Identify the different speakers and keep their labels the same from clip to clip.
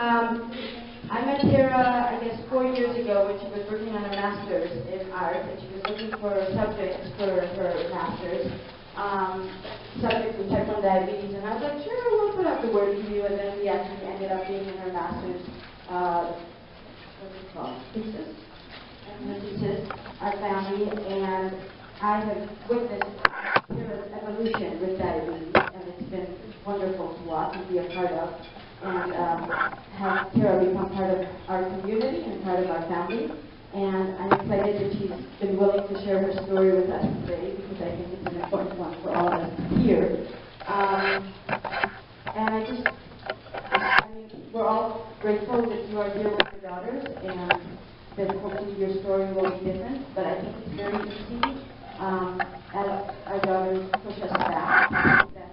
Speaker 1: I met Tara, I guess, 4 years ago when she was working on a master's in art, and she was looking for subjects for her master's. Subject was type 1 diabetes, and I was like, sure, we'll put out the word for you, and then we actually ended up being in her master's, what's it called, thesis? And her thesis, our family, and I have witnessed Tara's evolution with diabetes, and it's been wonderful to watch and be a part of, and have Tara become part of our community and part of our family. And I'm excited that she's been willing to share her story with us today, because I think it's an important one for all of us to hear. And I mean, we're all grateful that you are here with your daughters, and that hopefully your story will be different. But I think it's very easy as our daughters push us back,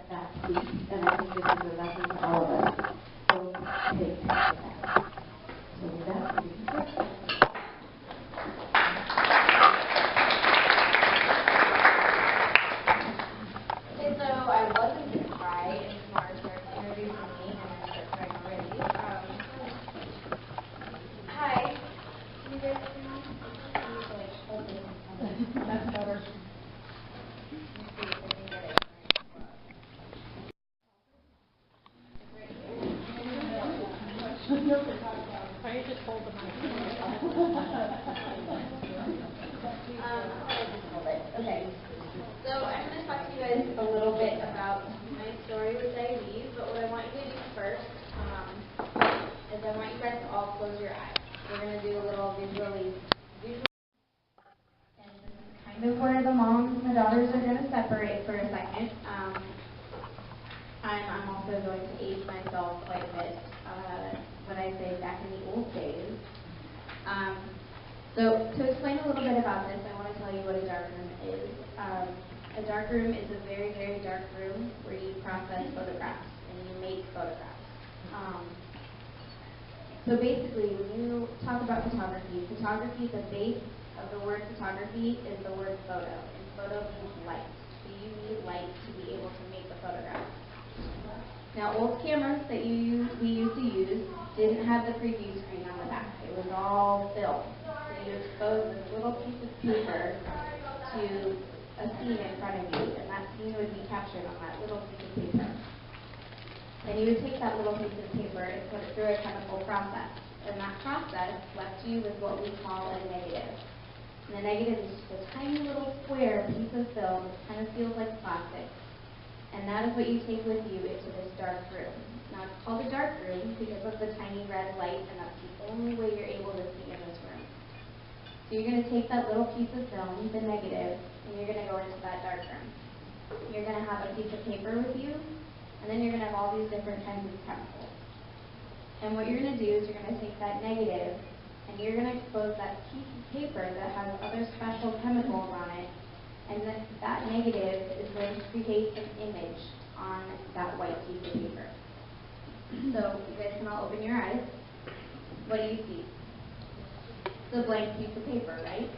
Speaker 1: that seat, and I think this is a lesson to all of us. So take that. So with that, we can start.
Speaker 2: Okay, so I'm going to talk to you guys a little bit about my story with diabetes, but what I want you to do first is I want you guys to all close your eyes. We're going to do a little visual, and this is kind of where the moms and the daughters are going to separate for a second. I'm also going to age myself quite a bit when I say back in the old days. So to explain a little bit about this, I want to tell you what a dark room is. A dark room is a very, very dark room where you process photographs and you make photographs. So basically, when you talk about photography, the base of the word photography is the word photo, and photo means light. So you need light to be able to make the photograph. Now, old cameras that we used to use didn't have the preview screen on the back. It was all film. You expose this little piece of paper to a scene in front of you, and that scene would be captured on that little piece of paper. Then you would take that little piece of paper and put it through a chemical process, and that process left you with what we call a negative. And the negative is just a tiny little square piece of film that kind of feels like plastic, and that is what you take with you into this dark room. Now, it's called a dark room because of the tiny red light, and that's the only way you're able to see in this room. So you're going to take that little piece of film, the negative, and you're going to go into that dark room. You're going to have a piece of paper with you, and then you're going to have all these different kinds of chemicals. And what you're going to do is you're going to take that negative, and you're going to expose that piece of paper that has other special chemicals on it, and then that negative is going to create an image on that white piece of paper. So you guys can all open your eyes. What do you see? The blank piece of paper, right?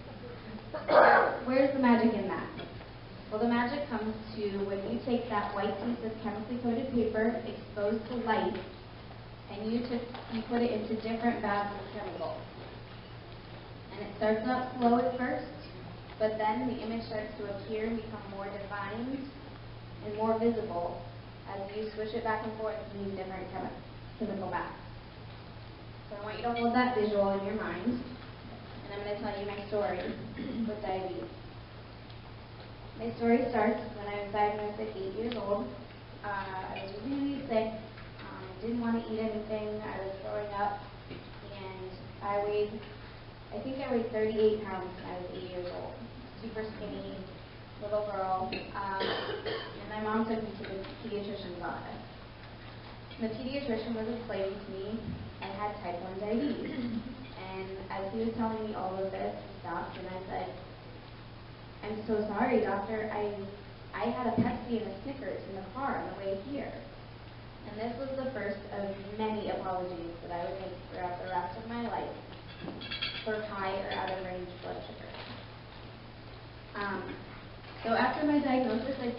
Speaker 2: Where's the magic in that? Well, the magic comes to when you take that white piece of chemically coated paper exposed to light, and you put it into different baths of chemicals. And it starts out slow at first, but then the image starts to appear and become more defined and more visible as you swish it back and forth in these different chemical baths. So I want you to hold that visual in your mind. And I'm going to tell you my story with diabetes. My story starts when I was diagnosed at 8 years old. I was really sick. Didn't want to eat anything. I was throwing up. And I weighed 38 pounds when I was 8 years old. Super skinny, little girl. And my mom took me to the pediatrician's office. And the pediatrician was explaining to me I had type 1 diabetes. And as he was telling me all of this, he stopped and I said, "I'm so sorry, doctor. I had a Pepsi and a Snickers in the car on the way here." And this was the first of many apologies that I would make throughout the rest of my life for high or out of range blood sugar. So after my diagnosis, it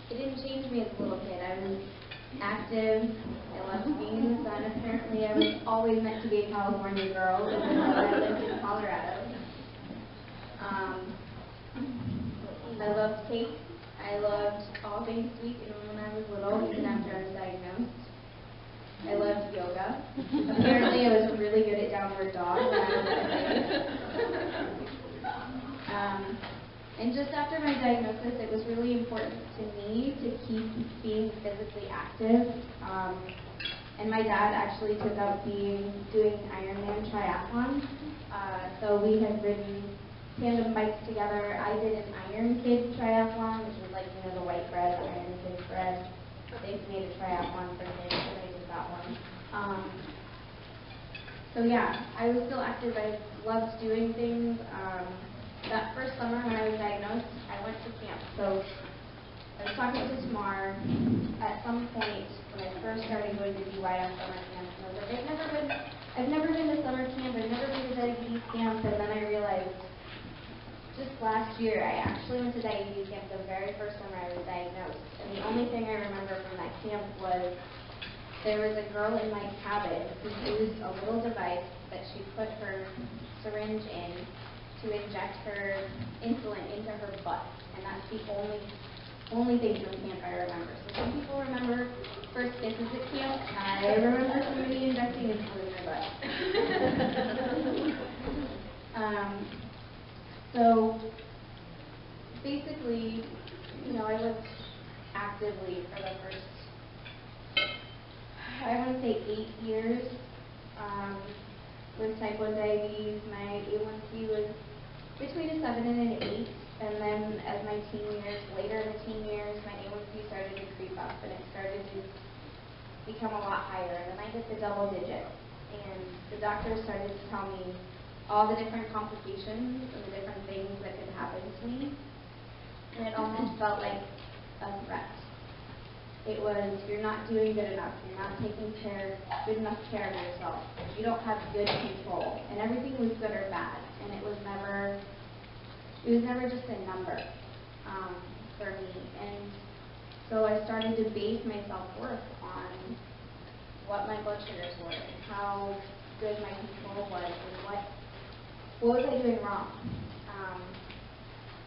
Speaker 2: didn't change me as a little kid. I was active. I loved being in the sun. Apparently, I was always meant to be a California girl, even though I lived in Colorado. I loved cake. I loved all things sweet, even when I was little, even after I was diagnosed. I loved yoga. Apparently, I was really good at downward dog when I was at age. And just after my diagnosis, it was really important to me to keep being physically active. And my dad actually took up doing Ironman triathlon. So we had ridden tandem bikes together. I did an Iron Kid triathlon, which was like, the white bread, Iron Kid bread. They made a triathlon for kids, and I did that one. So yeah, I was still active. I loved doing things. That first summer when I was diagnosed, I went to camp. So I was talking to Tamar at some point when I first started going to DYF summer camp, and I was like, I've never been to summer camp, I've never been to diabetes camp, and then I realized just last year I actually went to diabetes camp the very first summer I was diagnosed, and the only thing I remember from that camp was there was a girl in my cabin who used a little device that she put her syringe in to inject her insulin into her butt, and that's the only thing from camp I remember. So some people remember first kisses at camp. I remember somebody injecting insulin in my butt. So basically, I lived actively for the first, I want to say 8 years. With type 1 diabetes, my A1C was between a 7 and an 8, and then as my later in the teen years, my A1C started to creep up, and it started to become a lot higher, and then I hit the double digits, and the doctor started to tell me all the different complications and the different things that could happen to me, and it almost felt like a threat. It was, you're not doing good enough, you're not taking good enough care of yourself, you don't have good control, and everything was good or bad, and it was never just a number for me. And so I started to base my self-worth on what my blood sugars were and how good my control was and what was I doing wrong.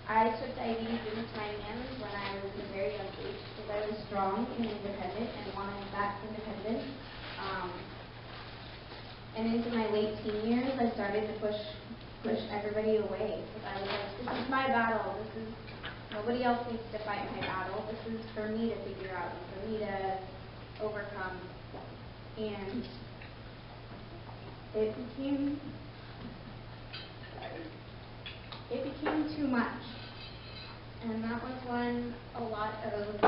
Speaker 2: I took diabetes into my hands when I was a very young age because I was strong and independent and wanted that independence. And into my late teen years, I started to push everybody away because I was like, this is my battle. Nobody else needs to fight my battle. This is for me to figure out and for me to overcome. And it became too much. And that was when a lot of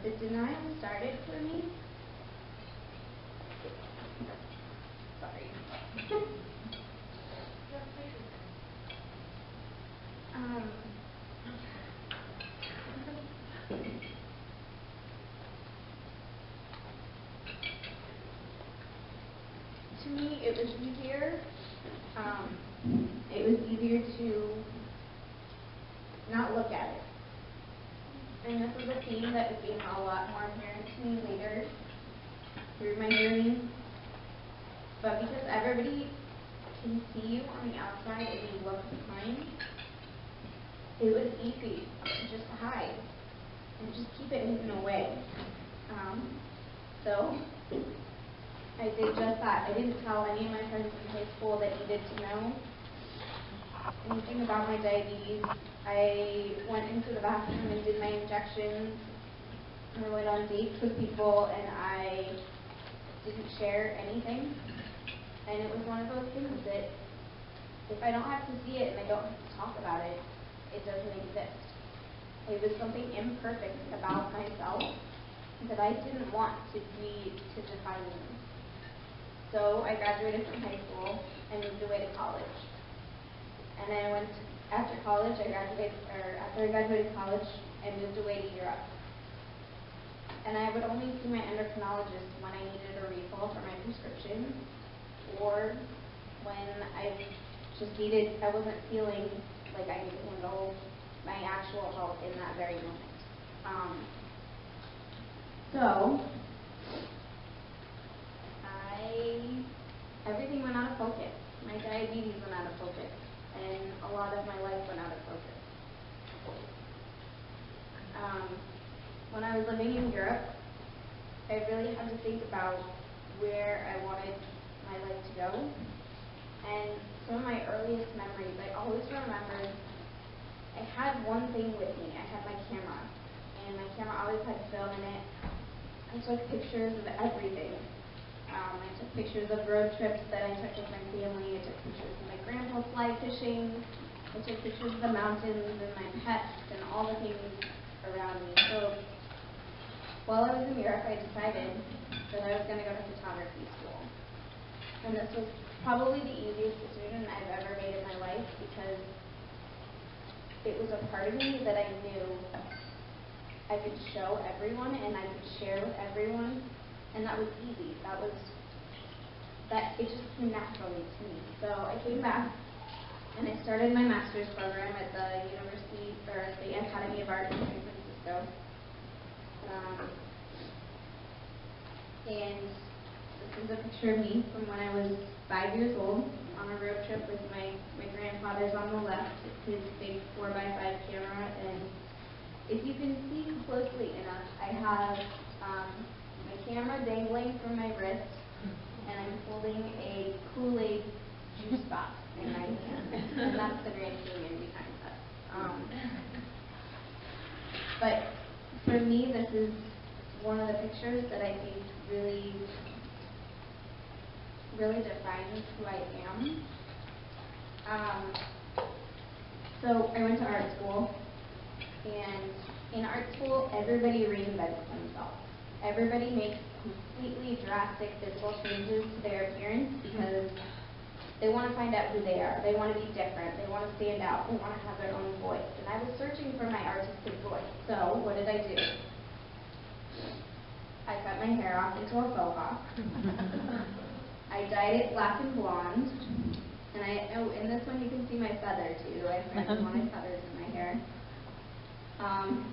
Speaker 2: the denial started for me. Sorry. To me, it was easier. It was easier to not look at it. And this is a theme that became a lot more apparent to me later through my journey. But because everybody can see you on the outside and you look behind, it was easy to just hide and just keep it hidden away. So I did just that. I didn't tell any of my friends in high school that needed to know anything about my diabetes. I went into the bathroom and did my injections. I went on dates with people and I didn't share anything. And it was one of those things that if I don't have to see it and I don't have to talk about it, it doesn't exist. It was something imperfect about myself that I didn't want to define me. So I graduated from high school and moved away to college. And then after I graduated college, I moved away to Europe. And I would only see my endocrinologist when I needed a refill for my prescription, or when I wasn't feeling like I could handle my actual health in that very moment. So, everything went out of focus. My diabetes went out of focus, and a lot of my life went out of focus. When I was living in Europe, I really had to think about where I wanted my life to go. And some of my earliest memories, I always remembered I had one thing with me. I had my camera, and my camera always had film in it. I took pictures of everything. I took pictures of road trips that I took with my family. I took pictures of my grandpa fly fishing. I took pictures of the mountains and my pets and all the things around me. So while I was in Europe, I decided that I was going to go to photography school. And this was probably the easiest decision I've ever made in my life because it was a part of me that I knew I could show everyone and I could share with everyone. And that was easy. It just came naturally to me. So I came back and I started my master's program at the Academy of Art in San Francisco. And this is a picture of me from when I was 5 years old on a road trip with my grandfather's on the left, his big 4x5 camera. And if you can see closely enough, I have my camera dangling from my wrist, and I'm holding a Kool-Aid juice box in my hand. And that's the Grand Canyon behind us. But for me, this is one of the pictures that I think really defines who I am. So I went to art school, and in art school, everybody reinvents themselves. Everybody makes completely drastic physical changes to their appearance because they want to find out who they are. They want to be different. They want to stand out. They want to have their own voice. And I was searching for my artistic voice. So what did I do? I cut my hair off into a faux pas. I dyed it black and blonde. And in this one you can see my feather too. I have one of my feathers in my hair. Let me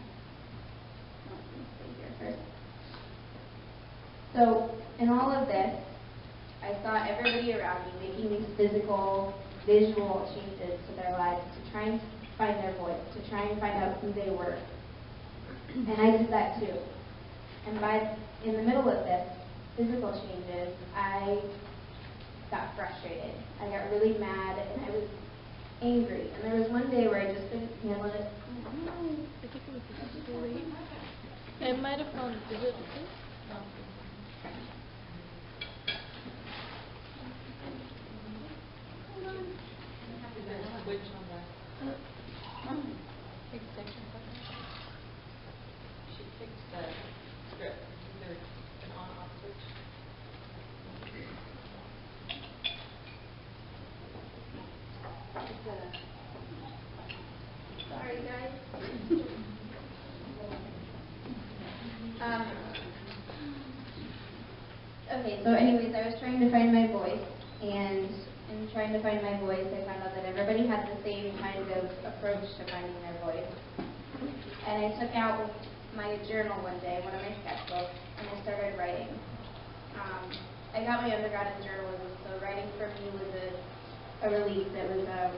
Speaker 2: see here first. So in all of this, I saw everybody around me making these physical, visual changes to their lives to try and find their voice, to try and find out who they were. And I did that too. And in the middle of this, physical changes, I got frustrated. I got really mad, and I was angry. And there was one day where I just couldn't handle it.
Speaker 3: It might have gone. Is it okay?
Speaker 4: Switch on the
Speaker 3: Big section button.
Speaker 4: she picked the script. Is there an on-off switch?
Speaker 2: Sorry, guys. Okay, so anyways, I was trying to find my voice, and in trying to find my voice, I found out that everybody had the same kind of approach to finding their voice. And I took out my journal one day, one of my sketchbooks, and I started writing. I got my undergrad in journalism, so writing for me was a relief. It was a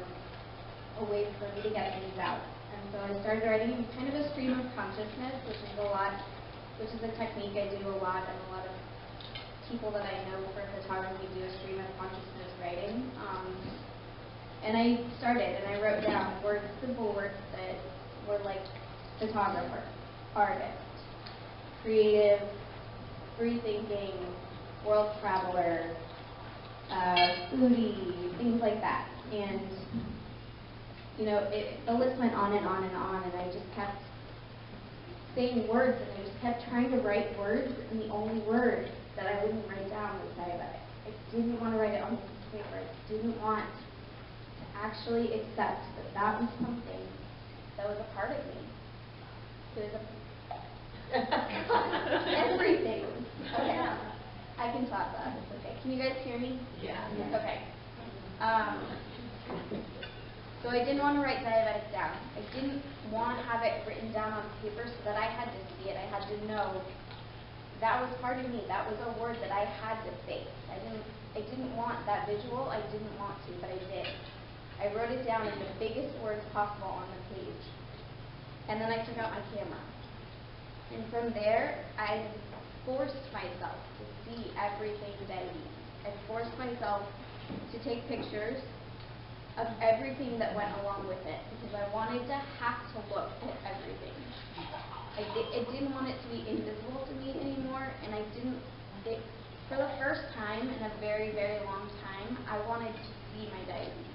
Speaker 2: way for me to get things out. And so I started writing kind of a stream of consciousness, which is a technique I do a lot, and a lot of people that I know for photography do a stream of consciousness writing. And I started, and I wrote down simple words that were like photographer, artist, creative, free-thinking, world traveler, foodie, things like that. And the list went on and on and on, and I just kept saying words, and I just kept trying to write words, and the only word that I wouldn't write down was diabetic. I didn't want to write it on a piece of paper. I didn't want to actually accept that was something that was a part of me. It was everything. Okay. I can talk loud. It's okay. Can you guys hear me?
Speaker 4: Yeah.
Speaker 2: Okay. So I didn't want to write diabetic down. I didn't want to have it written down on paper so that I had to see it. I had to know that was part of me. That was a word that I had to say. I didn't want that visual. I didn't want to, but I did. I wrote it down in the biggest words possible on the page. And then I took out my camera. And from there, I forced myself to see everything diabetes. I forced myself to take pictures of everything that went along with it because I wanted to have to look at everything. I didn't want it to be invisible to me anymore, and for the first time in a very, very long time, I wanted to see my diabetes.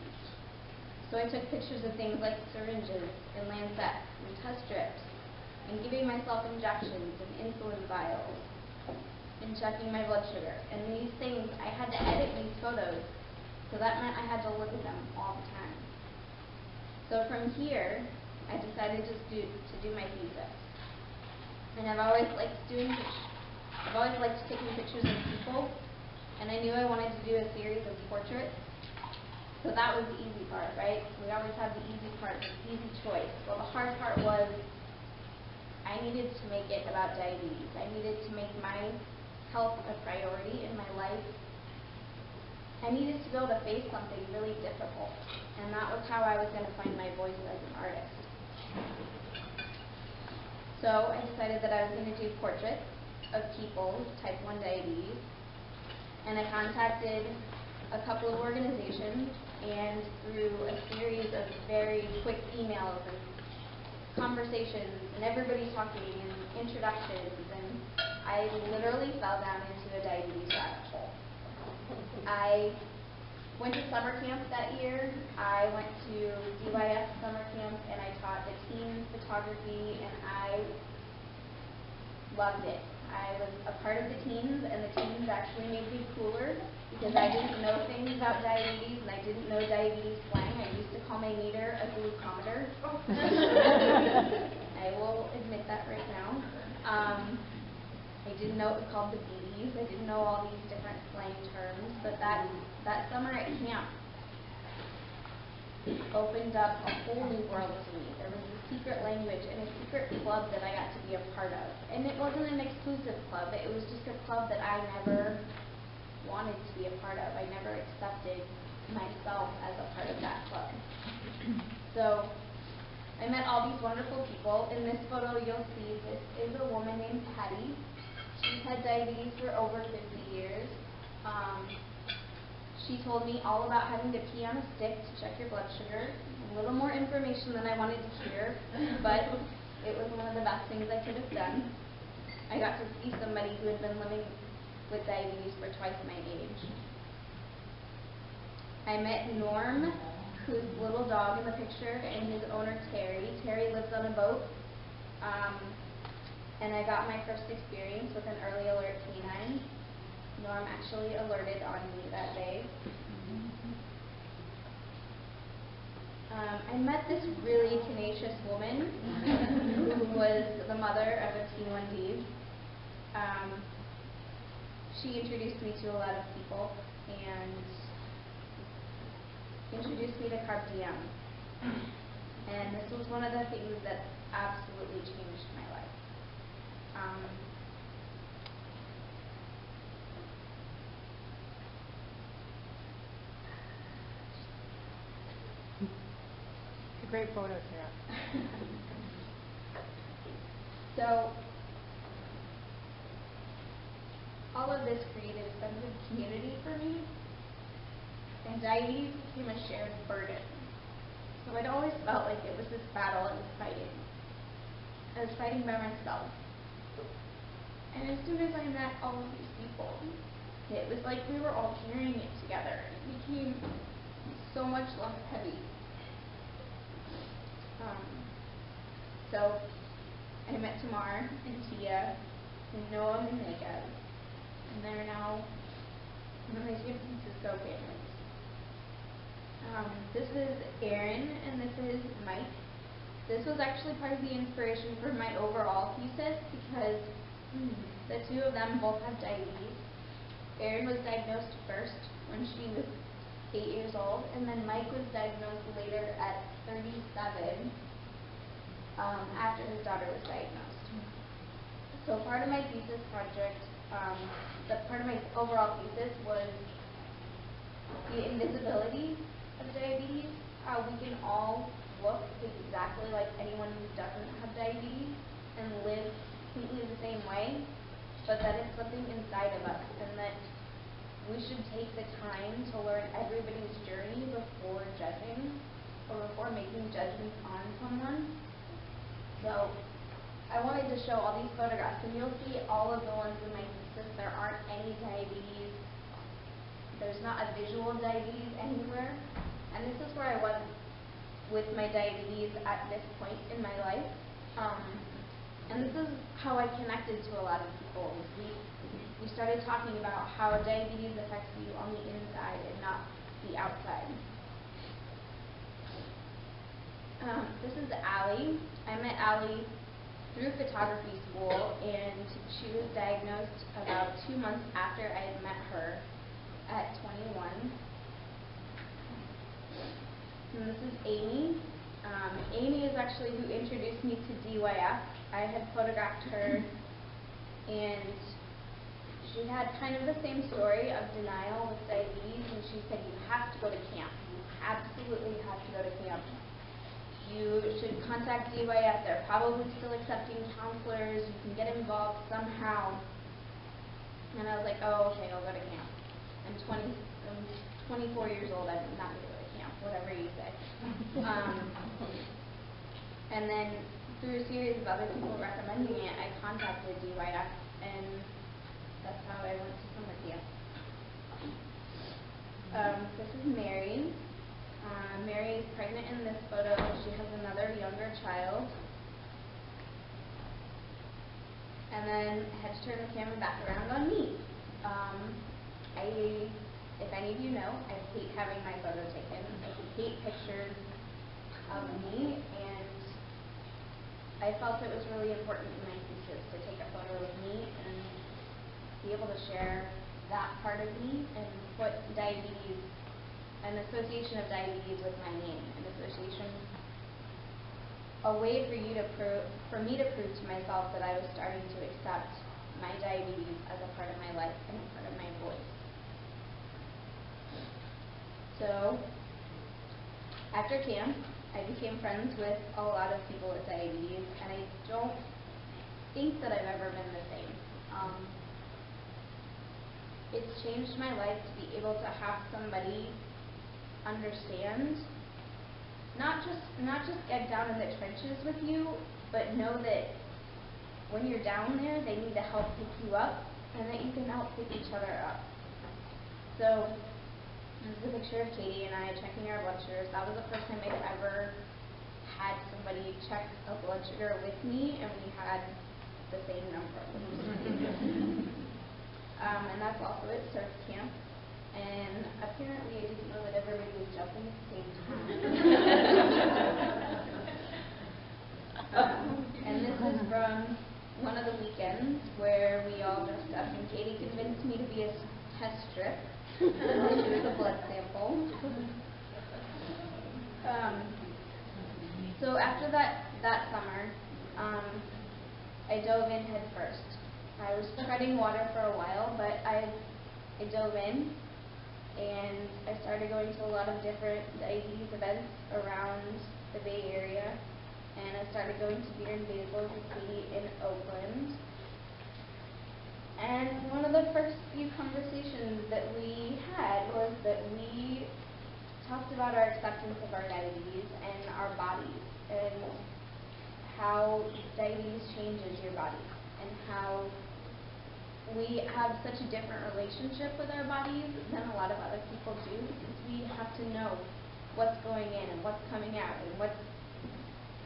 Speaker 2: So I took pictures of things like syringes and lancets and test strips and giving myself injections and insulin vials and checking my blood sugar. And these things, I had to edit these photos, so that meant I had to look at them all the time. So from here, I decided to do my thesis. And I've always liked taking pictures of people, and I knew I wanted to do a series of portraits. So that was the easy part, right? We always have the easy part, the easy choice. Well, the hard part was I needed to make it about diabetes. I needed to make my health a priority in my life. I needed to be able to face something really difficult, and that was how I was going to find my voice as an artist. So I decided that I was going to do portraits of people with type 1 diabetes, and I contacted a couple of organizations, and through a series of very quick emails and conversations and everybody talking and introductions, and I literally fell down into a diabetes rabbit hole. I went to summer camp that year. I went to DYF summer camp, and I taught the teens photography, and I loved it. I was a part of the teens, and the teens actually made me cooler because I didn't know things about diabetes, and I didn't know diabetes slang. I used to call my meter a glucometer. I will admit that right now. I didn't know it was called the BDs. I didn't know all these different slang terms, but that summer at camp opened up a whole new world to me. There was a secret language and a secret club that I got to be a part of. And it wasn't an exclusive club. It was just a club that I never wanted to be a part of. I never accepted myself as a part of that club. So I met all these wonderful people. In this photo, you'll see this is a woman named Patty. She's had diabetes for over 50 years. She told me all about having to pee on a stick to check your blood sugar. A little more information than I wanted to hear, but it was one of the best things I could have done. I got to see somebody who had been living with diabetes for twice my age. I met Norm, who's the little dog in the picture, and his owner, Terry. Terry lives on a boat. And I got my first experience with an early alert canine. Norm actually alerted on me that day. I met this really tenacious woman who was the mother of a T1D. She introduced me to a lot of people and introduced me to Carb. And this was one of the things that absolutely changed my life.
Speaker 3: It's a great photo, Sarah.
Speaker 2: So, all of this created a sense of community for me, and diabetes became a shared burden. So it always felt like it was this battle I was fighting. I was fighting by myself. And as soon as I met all of these people, it was like we were all carrying it together. It became so much less heavy. So I met Tamar and Tia and Noah and Megan, and they're now my San Francisco families. This is Aaron and this is Mike. This was actually part of the inspiration for my overall thesis because the two of them both have diabetes. Erin was diagnosed first when she was 8 years old, and then Mike was diagnosed later at 37 after his daughter was diagnosed. So part of my thesis project, part of my overall thesis was the invisibility of diabetes, how we can all look exactly like anyone who doesn't have diabetes and live completely the same way, but that it's something inside of us, and that we should take the time to learn everybody's journey before judging or before making judgments on someone. So I wanted to show all these photographs, and you'll see all of the ones in my thesis. There aren't any diabetes. There's not a visual diabetes anywhere. And this is where I was with my diabetes at this point in my life. And this is how I connected to a lot of people. We started talking about how diabetes affects you on the inside and not the outside. This is Allie. I met Allie through photography school, and she was diagnosed about 2 months after I had met her at 21. And this is Amy. Amy is actually who introduced me to DYF. I had photographed her, and she had kind of the same story of denial with diabetes, and she said, you have to go to camp. You absolutely have to go to camp. You should contact DYF. They're probably still accepting counselors. You can get involved somehow. And I was like, oh, okay, I'll go to camp. I'm 24 years old. I'm not going to go to camp, whatever you say. And then through a series of other people recommending it, I contacted DYF, and that's how I went to summer camp. This is Mary. Mary is pregnant in this photo. She has another younger child. And then I had to turn the camera back around on me. If any of you know, I hate having my photo taken. I hate pictures of me, and I felt it was really important in my thesis to take a photo of me and be able to share that part of me and put diabetes, an association of diabetes with my name, an association, a way for me to prove to myself that I was starting to accept my diabetes as a part of my life and a part of my voice. So, after camp, I became friends with a lot of people with diabetes, and I don't think that I've ever been the same. It's changed my life to be able to have somebody understand, not just get down in the trenches with you, but know that when you're down there, they need to help pick you up, and that you can help pick each other up. So, this is a picture of Katie and I checking our blood sugars. That was the first time I'd ever had somebody check a blood sugar with me, and we had the same number. And that's also at surf camp. And apparently I didn't know that everybody was jumping at the same time. And this is from one of the weekends where we all dressed up, and Katie convinced me to be a test strip. She was a blood sample. So after that summer, I dove in head first. I was treading water for a while, but I dove in, and I started going to a lot of different diabetes events around the Bay Area, and I started going to Beer and Basil to see in Oakland. And one of the first few conversations that we had was that we talked about our acceptance of our diabetes and our bodies, and how diabetes changes your body, and how we have such a different relationship with our bodies than a lot of other people do, because we have to know what's going in and what's coming out and what's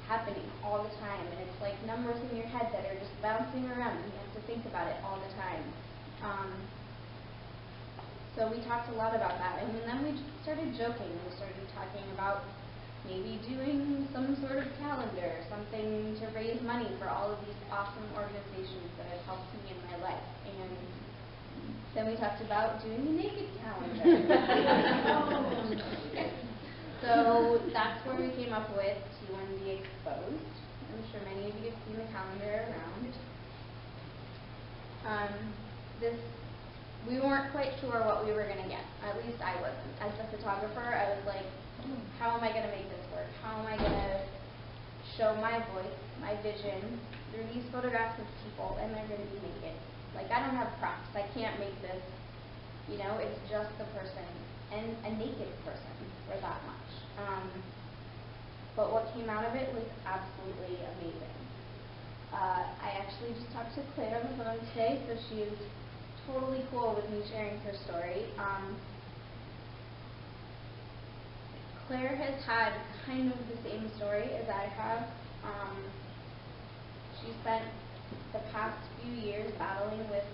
Speaker 2: happening all the time, and it's like numbers in your head that are just bouncing around, and you have to think about it all the time. So we talked a lot about that, and then we started joking, and we started talking about maybe doing some sort of calendar, something to raise money for all of these awesome organizations that have helped me in my life. And then we talked about doing a naked calendar. So that's where we came up with T1D Exposed. I'm sure many of you have seen the calendar around. weren't quite sure what we were going to get. At least I wasn't. As the photographer, I was like, how am I going to make this work? How am I going to show my voice, my vision through these photographs of people, and they're going to be naked. Like, I don't have props. I can't make this, it's just the person, and a naked person for that much. But what came out of it was absolutely amazing. I actually just talked to Claire on the phone today, so she is totally cool with me sharing her story. Claire has had kind of the same story as I have. She spent the past few years battling with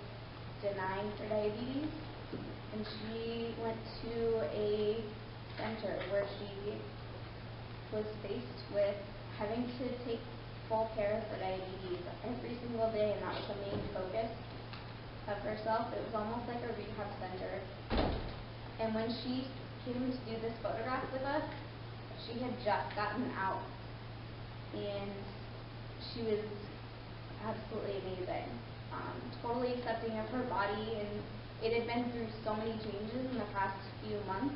Speaker 2: denying her diabetes, and she went to a center where she was faced with having to take full care of her diabetes every single day, and that was the main focus of herself. It was almost like a rehab center. And when she came to do this photograph with us, she had just gotten out, and she was absolutely amazing, totally accepting of her body, and it had been through so many changes in the past few months.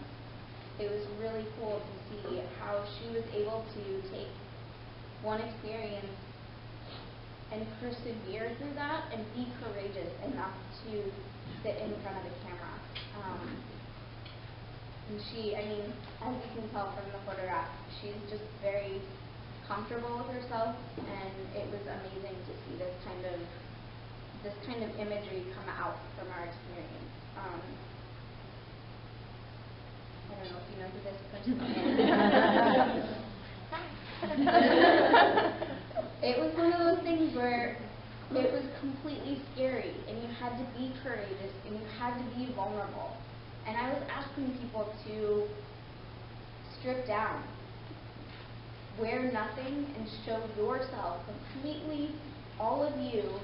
Speaker 2: It was really cool to see how she was able to take one experience and persevere through that and be courageous enough to sit in front of the camera. And she, as you can tell from the photograph, she's just very comfortable with herself, and it was amazing to see this kind of imagery come out from our experience. I don't know if you know who this person is. It was one of those things where it was completely scary, and you had to be courageous, and you had to be vulnerable. And I was asking people to strip down, wear nothing, and show yourself completely, all of you,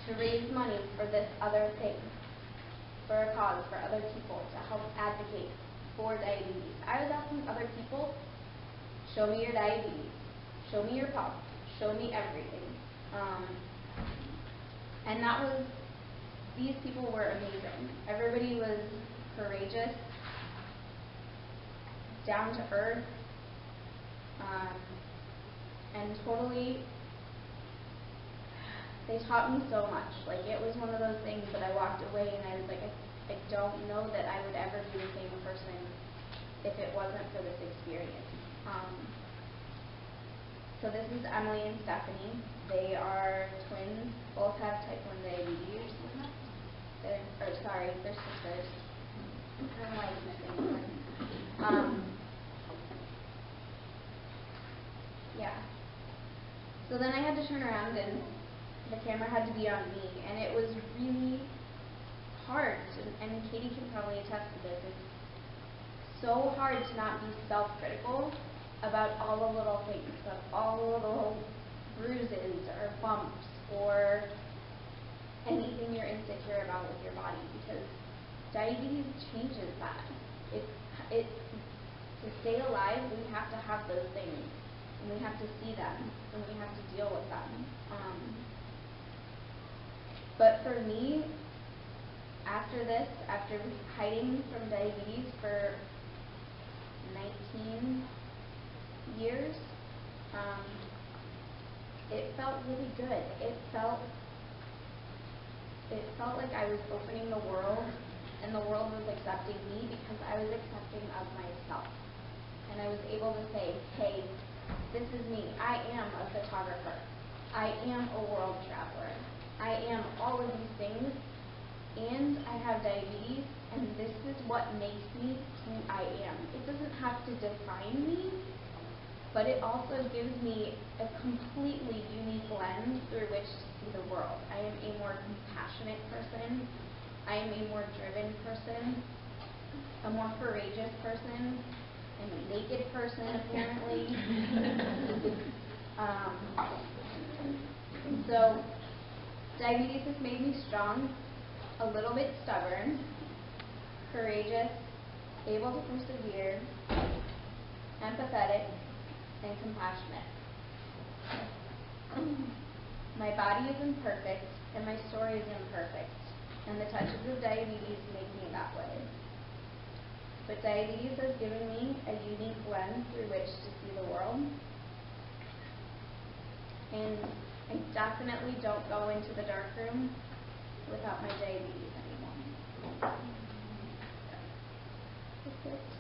Speaker 2: to raise money for this other thing, for a cause, for other people, to help advocate for diabetes. I was asking other people, show me your diabetes, show me your pump, show me everything. And these people were amazing. Everybody was courageous, down to earth, and totally, they taught me so much. Like, it was one of those things that I walked away and I was like, I don't know that I would ever be the same person if it wasn't for this experience. So this is Emily and Stephanie. They are twins, both have type 1 diabetes. They're sisters. Her wife's missing. Yeah. So then I had to turn around and the camera had to be on me, and it was really hard, and Katie can probably attest to this. It's so hard to not be self-critical about all the little things, about all the little bruises or bumps or anything you're insecure about with your body, because diabetes changes that. To stay alive, we have to have those things, and we have to see them, and we have to deal with them. But for me, after hiding from diabetes for 19 years, it felt really good. It felt like I was opening the world, and the world was accepting me because I was accepting of myself. And I was able to say, hey, this is me. I am a photographer. I am a world traveler. I am all of these things, and I have diabetes, and this is what makes me who I am. It doesn't have to define me, but it also gives me a completely unique lens through which to see the world. I am a more compassionate person. I am a more driven person, a more courageous person. I'm a naked person, apparently. So diabetes has made me strong, a little bit stubborn, courageous, able to persevere, empathetic, and compassionate. My body is imperfect, and my story is imperfect. and the touches of diabetes make me that way. But diabetes has given me a unique lens through which to see the world. And I definitely don't go into the dark room without my diabetes anymore. That's it.